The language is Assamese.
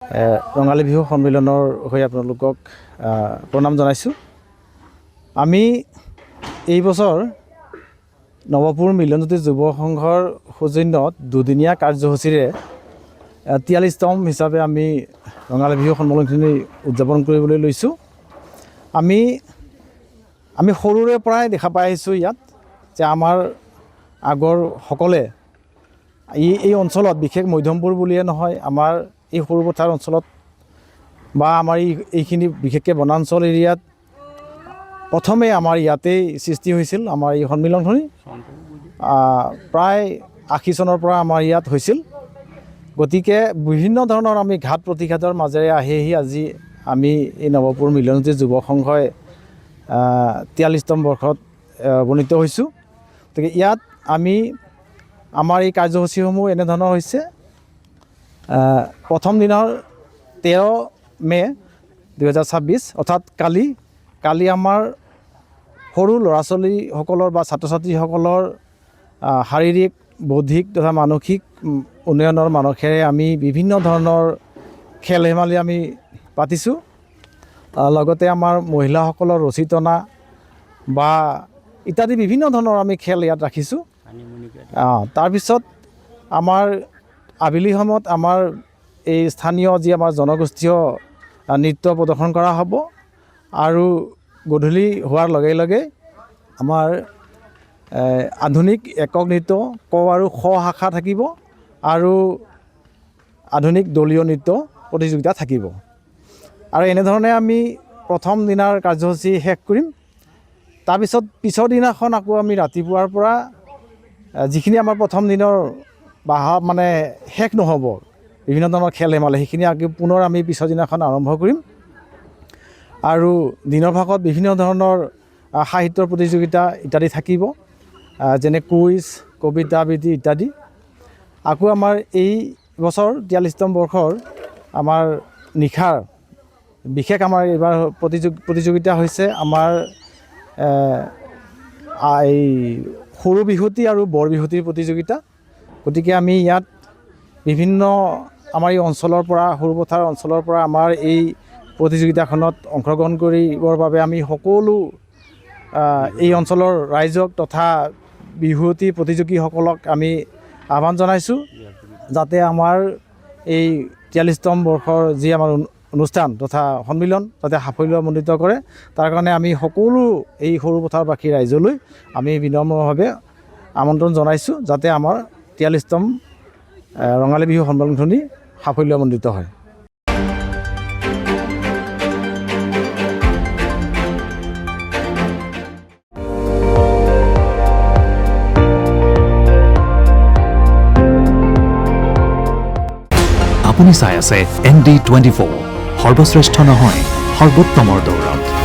ৰঙালী বিহু সন্মিলনৰ হৈ আপোনালোকক প্ৰণাম জনাইছোঁ। আমি এই বছৰ নৱপুৰ মিলনজ্যোতি যুৱ সংঘৰ সৌজন্যত দুদিনীয়া কাৰ্যসূচীৰে ৪৩তম হিচাপে আমি ৰঙালী বিহু সন্মিলনখিনি উদযাপন কৰিবলৈ লৈছোঁ। আমি সৰুৰে পৰাই দেখা পাই আহিছোঁ ইয়াত যে আমাৰ আগৰ সকলে এই অঞ্চলত বিশেষ মধ্যমপুৰ বুলিয়ে নহয়, আমাৰ এই সৰুপথাৰ অঞ্চলত বা আমাৰ এইখিনি বিশেষকৈ বনাঞ্চল এৰিয়াত প্ৰথমে আমাৰ ইয়াতেই সৃষ্টি হৈছিল। আমাৰ এই সন্মিলনখিনি প্ৰায় ৮০ চনৰ পৰা আমাৰ ইয়াত হৈছিল। গতিকে বিভিন্ন ধৰণৰ আমি ঘাত প্ৰতিঘাতৰ মাজেৰে আহি আজি আমি এই নৱপুৰ মিলনজ্যোতি যুৱ সংঘই ৪৩তম বৰ্ষত উপনীত হৈছোঁ। গতিকে ইয়াত আমাৰ এই কাৰ্যসূচীসমূহ এনেধৰণৰ হৈছে। প্ৰথম দিনৰ 13 মে 2026 অৰ্থাৎ কালি আমাৰ সৰু ল'ৰা ছোৱালীসকলৰ বা ছাত্ৰ ছাত্ৰীসকলৰ শাৰীৰিক বৌদ্ধিক তথা মানসিক উন্নয়নৰ মানসেৰে আমি বিভিন্ন ধৰণৰ খেল ধেমালি আমি পাতিছোঁ। লগতে আমাৰ মহিলাসকলৰ ৰছী টনা বা ইত্যাদি বিভিন্ন ধৰণৰ আমি খেল ইয়াত ৰাখিছোঁ। তাৰপিছত আমাৰ আবেলি সময়ত আমাৰ এই স্থানীয় যি আমাৰ জনগোষ্ঠীয় নৃত্য প্ৰদৰ্শন কৰা হ'ব আৰু গধূলি হোৱাৰ লগে লগে আমাৰ আধুনিক একক নৃত্য ক আৰু খ শাখা থাকিব আৰু আধুনিক দলীয় নৃত্য প্ৰতিযোগিতা থাকিব। আৰু এনেধৰণে আমি প্ৰথম দিনাৰ কাৰ্যসূচী শেষ কৰিম। তাৰপিছত পিছৰ দিনাখন আকৌ আমি ৰাতিপুৱাৰ পৰা যিখিনি আমাৰ প্ৰথম দিনৰ মানে শেষ নহ'ব বিভিন্ন ধৰণৰ খেল ধেমালি, সেইখিনি আকৌ পুনৰ আমি পিছৰ দিনাখন আৰম্ভ কৰিম। আৰু দিনৰ ভাগত বিভিন্ন ধৰণৰ সাহিত্যৰ প্ৰতিযোগিতা ইত্যাদি থাকিব, যেনে কুইজ, কবিতা আবৃত্তি ইত্যাদি। আকৌ আমাৰ এই বছৰ ৪৩তম বৰ্ষৰ আমাৰ নিশাৰ বিশেষ আমাৰ এইবাৰ প্ৰতিযোগিতা হৈছে আমাৰ এই সৰু বিহুতি আৰু বৰ বিহুতিৰ প্ৰতিযোগিতা। গতিকে আমি ইয়াত বিভিন্ন আমাৰ এই অঞ্চলৰ পৰা সৰুপথাৰ অঞ্চলৰ পৰা আমাৰ এই প্ৰতিযোগিতাখনত অংশগ্ৰহণ কৰিবৰ বাবে আমি সকলো এই অঞ্চলৰ ৰাইজক তথা বিহুৱতী প্ৰতিযোগীসকলক আমি আহ্বান জনাইছোঁ, যাতে আমাৰ এই ৪৩তম বৰ্ষৰ যি আমাৰ অনুষ্ঠান তথা সন্মিলন যাতে সাফল্যমণ্ডিত কৰে, তাৰ কাৰণে আমি সকলো এই সৰুপথাৰবাসী ৰাইজলৈ আমি বিনম্ৰভাৱে আমন্ত্ৰণ জনাইছোঁ, যাতে আমাৰ ৪৩তম ৰঙালী বিহু সন্মিলনখিনি সাফল্যমণ্ডিত হয়। আপুনি চাই আছে ND24, সৰ্বশ্ৰেষ্ঠ নহয় সৰ্বোত্তমৰ দৌৰত।